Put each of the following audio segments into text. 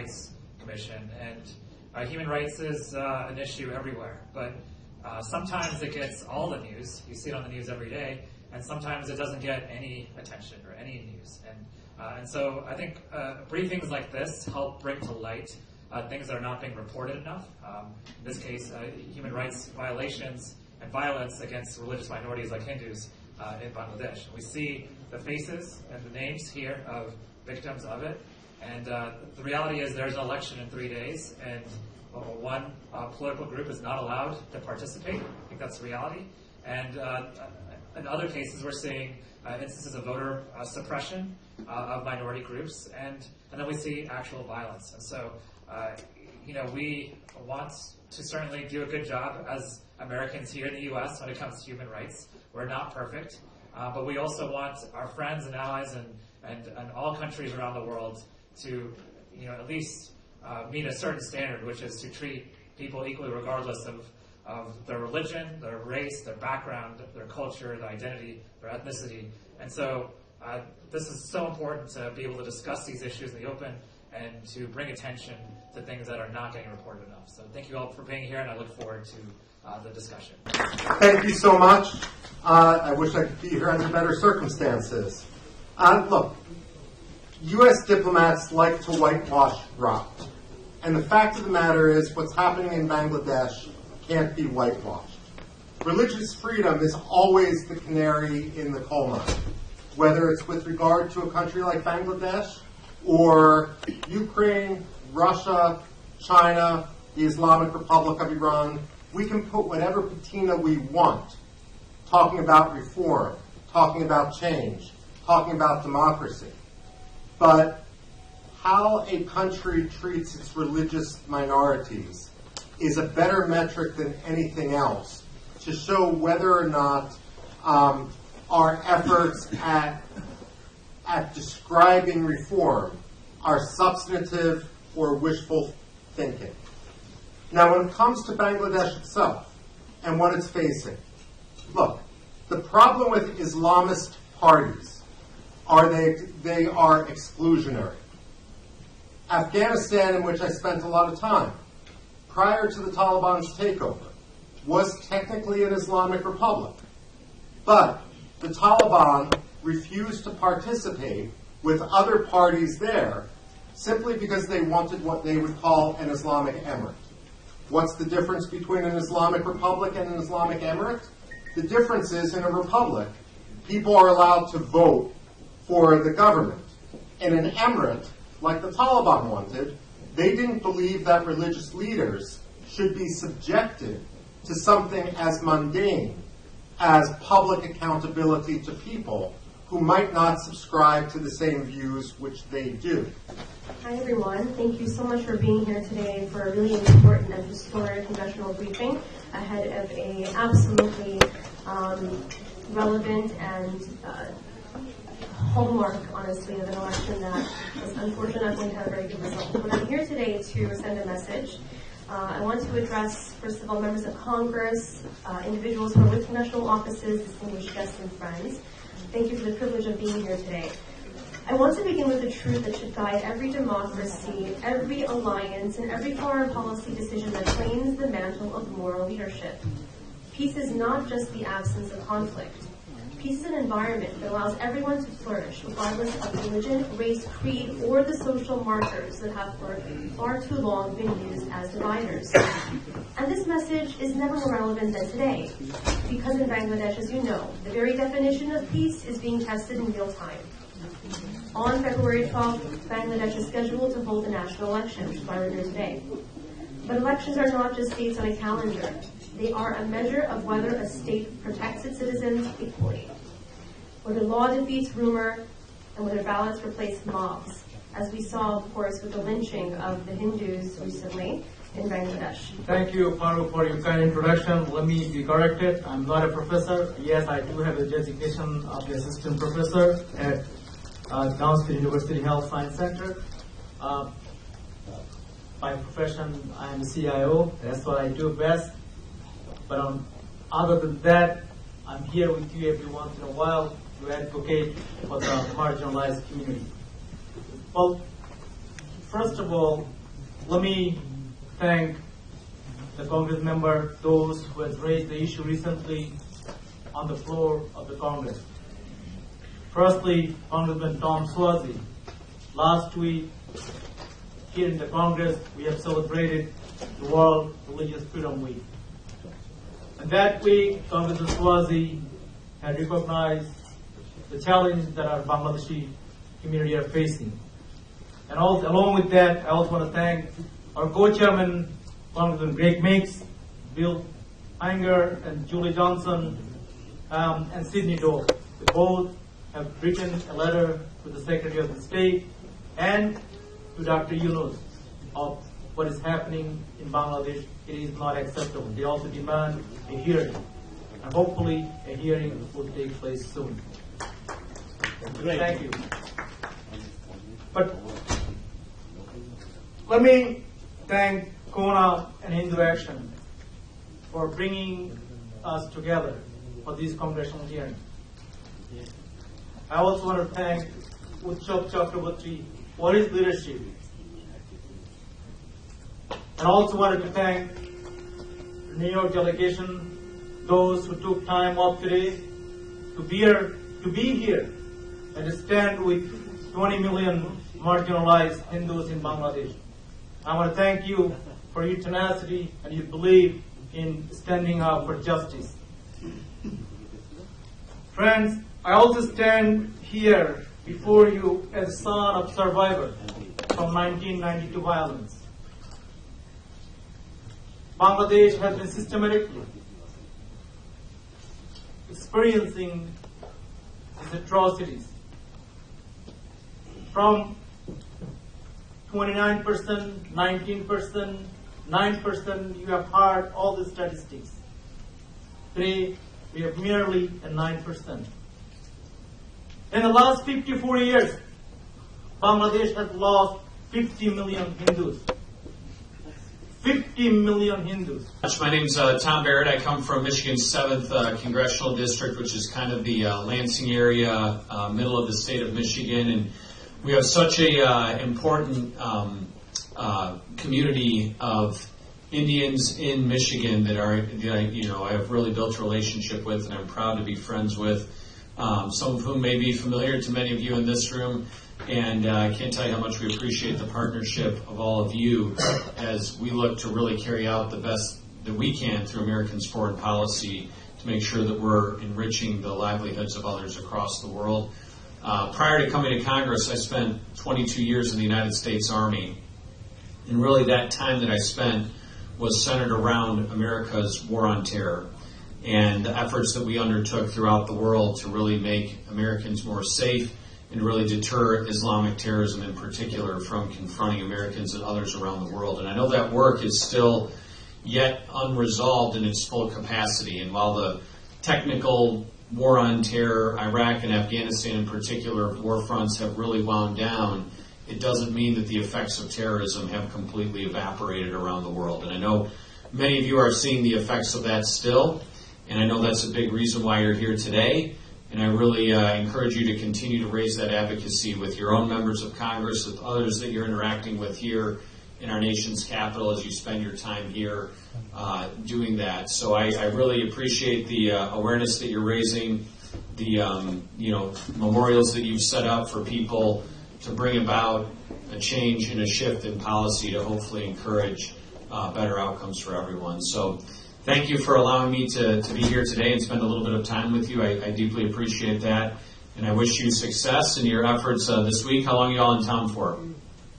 Rights Commission, and human rights is an issue everywhere, but sometimes it gets all the news. You see it on the news every day, and sometimes it doesn't get any attention or any news. And so I think briefings like this help bring to light things that are not being reported enough. In this case, human rights violations and violence against religious minorities like Hindus in Bangladesh. We see the faces and the names here of victims of it. And the reality is there's an election in 3 days, and one political group is not allowed to participate. I think that's the reality. And in other cases, we're seeing instances of voter suppression of minority groups, and then we see actual violence. And so, we want to certainly do a good job as Americans here in the U.S. when it comes to human rights. We're not perfect, but we also want our friends and allies and all countries around the world to, at least meet a certain standard, which is to treat people equally regardless of their religion, their race, their background, their culture, their identity, their ethnicity. And so this is so important to be able to discuss these issues in the open and to bring attention to things that are not getting reported enough. So thank you all for being here, and I look forward to the discussion. Thank you so much. I wish I could be here under better circumstances. Look, U.S. diplomats like to whitewash rock. And the fact of the matter is what's happening in Bangladesh can't be whitewashed. Religious freedom is always the canary in the coal mine, whether it's with regard to a country like Bangladesh or Ukraine, Russia, China, the Islamic Republic of Iran. We can put whatever patina we want, talking about reform, talking about change, talking about democracy. But how a country treats its religious minorities is a better metric than anything else to show whether or not our efforts at describing reform are substantive or wishful thinking. Now, when it comes to Bangladesh itself and what it's facing, look, the problem with Islamist parties are they are exclusionary. Afghanistan, in which I spent a lot of time, prior to the Taliban's takeover, was technically an Islamic republic. But the Taliban refused to participate with other parties there simply because they wanted what they would call an Islamic emirate. What's the difference between an Islamic republic and an Islamic emirate? The difference is, in a republic, people are allowed to vote for the government. In an emirate, like the Taliban wanted, they didn't believe that religious leaders should be subjected to something as mundane as public accountability to people who might not subscribe to the same views which they do. Hi everyone, thank you so much for being here today for a really important and historic congressional briefing ahead of a absolutely relevant and hallmark, honestly, of an election that is unfortunately had a very good result. But I'm here today to send a message. I want to address, first of all, members of Congress, individuals who are with congressional offices, distinguished guests and friends. Thank you for the privilege of being here today. I want to begin with the truth that should guide every democracy, every alliance, and every foreign policy decision that claims the mantle of moral leadership. Peace is not just the absence of conflict. Peace is an environment that allows everyone to flourish, regardless of religion, race, creed, or the social markers that have for far too long been used as dividers. And this message is never more relevant than today, because in Bangladesh, as you know, the very definition of peace is being tested in real time. On February 12th, Bangladesh is scheduled to hold a national election, which is why we're here today. But elections are not just dates on a calendar. They are a measure of whether a state protects its citizens equally, whether law defeats rumor, and whether ballots replace mobs, as we saw, of course, with the lynching of the Hindus recently in Bangladesh. Thank you, Paru, for your kind introduction. Let me be corrected. I'm not a professor. Yes, I do have a designation of the assistant professor at Downstate University Health Science Center. By profession, I'm a CIO. That's what I do best. But other than that, I'm here with you every once in a while to advocate for the marginalized community. Well, first of all, let me thank the Congress member, those who has raised the issue recently on the floor of the Congress. Firstly, Congressman Tom Suozzi. Last week, here in the Congress, we have celebrated the World Religious Freedom Week. And that week, Congressman Suozzi had recognized the challenges that our Bangladeshi community are facing. And along with that, I also want to thank our co-chairman, Congressman Greg Meeks, Bill Hanger, and Julie Johnson, and Sidney Doe. They both have written a letter to the Secretary of the State and to Dr. Yunus of what is happening in Bangladesh. It is not acceptable. They also demand a hearing. And hopefully a hearing will take place soon. Great. Thank you. But let me thank CoHNA and Hindu Action for bringing us together for these congressional hearings. I also want to thank Utsav Chakraborty for his leadership. And also wanted to thank the New York delegation, those who took time off today to be here and to stand with 20 million marginalized Hindus in Bangladesh. I want to thank you for your tenacity and your belief in standing up for justice. Friends, I also stand here before you as a son of survivor from 1992 violence. Bangladesh has been systematically experiencing these atrocities. From 29%, 19%, 9%, you have heard all the statistics. Today, we have merely a 9%. In the last 54 years, Bangladesh has lost 50 million Hindus. 50 million Hindus. My name's Tom Barrett. I come from Michigan's 7th Congressional District, which is kind of the Lansing area, middle of the state of Michigan. And we have such a important community of Indians in Michigan that I have really built a relationship with, and I'm proud to be friends with. Some of whom may be familiar to many of you in this room, and I can't tell you how much we appreciate the partnership of all of you as we look to really carry out the best that we can through Americans' foreign policy to make sure that we're enriching the livelihoods of others across the world. Prior to coming to Congress, I spent 22 years in the United States Army, and really that time that I spent was centered around America's war on terror and the efforts that we undertook throughout the world to really make Americans more safe and to really deter Islamic terrorism in particular from confronting Americans and others around the world. And I know that work is still yet unresolved in its full capacity. And while the technical war on terror, Iraq and Afghanistan in particular, war fronts have really wound down, it doesn't mean that the effects of terrorism have completely evaporated around the world. And I know many of you are seeing the effects of that still. And I know that's a big reason why you're here today. And I really encourage you to continue to raise that advocacy with your own members of Congress, with others that you're interacting with here in our nation's capital as you spend your time here doing that. So I really appreciate the awareness that you're raising, the memorials that you've set up for people to bring about a change and a shift in policy to hopefully encourage better outcomes for everyone. So thank you for allowing me to be here today and spend a little bit of time with you. I deeply appreciate that. And I wish you success in your efforts this week. How long are you all in town for?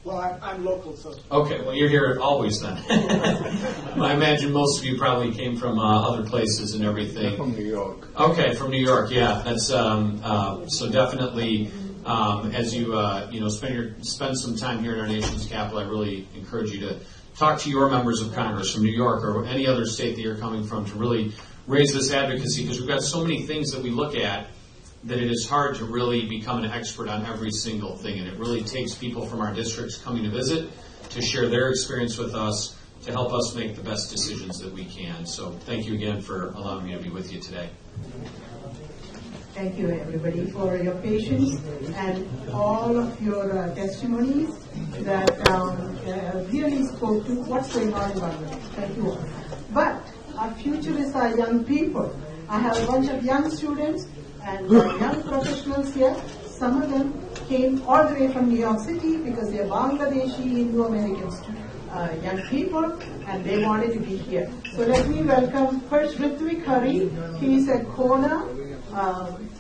Well, I'm local, so. Okay, well, you're here always then. I imagine most of you probably came from other places and everything. From New York. Okay, from New York, yeah. That's so definitely as you spend some time here in our nation's capital, I really encourage you to talk to your members of Congress from New York or any other state that you're coming from to really raise this advocacy, because we've got so many things that we look at that it is hard to really become an expert on every single thing. And it really takes people from our districts coming to visit to share their experience with us to help us make the best decisions that we can. So thank you again for allowing me to be with you today. Thank you, everybody, for your patience and all of your testimonies that really spoke to what's going on in Bangladesh. Thank you all. But our future is our young people. I have a bunch of young students and young professionals here. Some of them came all the way from New York City because they are Bangladeshi Hindu-American young people, and they wanted to be here. So let me welcome first Ritvik Hari. He is a CoHNA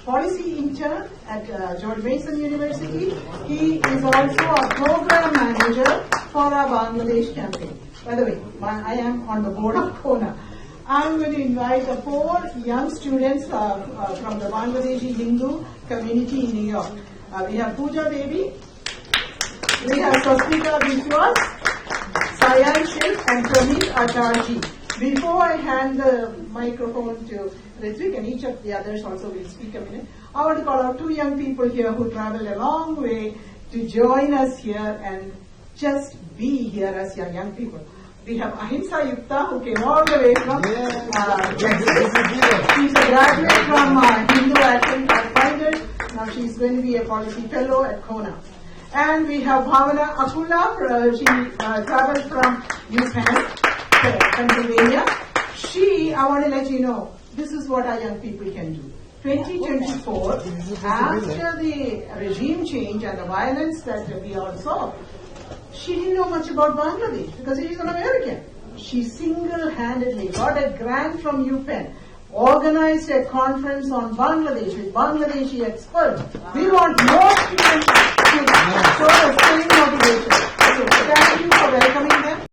policy intern at George Mason University. He is also a program manager for our Bangladesh campaign. By the way, I am on the board of CoHNA. I'm going to invite 4 young students from the Bangladeshi Hindu community in New York. We have Pooja Devi, we have Sasmita Vishwas, Sayan Sheikh, and Pramit Acharji. Before I hand the microphone to Ritvik, and each of the others also will speak a minute, I want to call out 2 young people here who traveled a long way to join us here and just be here as young people. We have Ahimsa Yukta, who came all the way from Texas. She's a graduate from HinduAction-backed. Now she's going to be a policy fellow at CoHNA. And we have Bhavana Akula. She traveled from UPenn, Pennsylvania. I want to let you know, this is what our young people can do. 2024, after the regime change and the violence that we all saw, she didn't know much about Bangladesh because she's an American. She single-handedly got a grant from UPenn, organized a conference on Bangladesh with Bangladeshi experts. We want more students to show the same motivation. So thank you for welcoming them.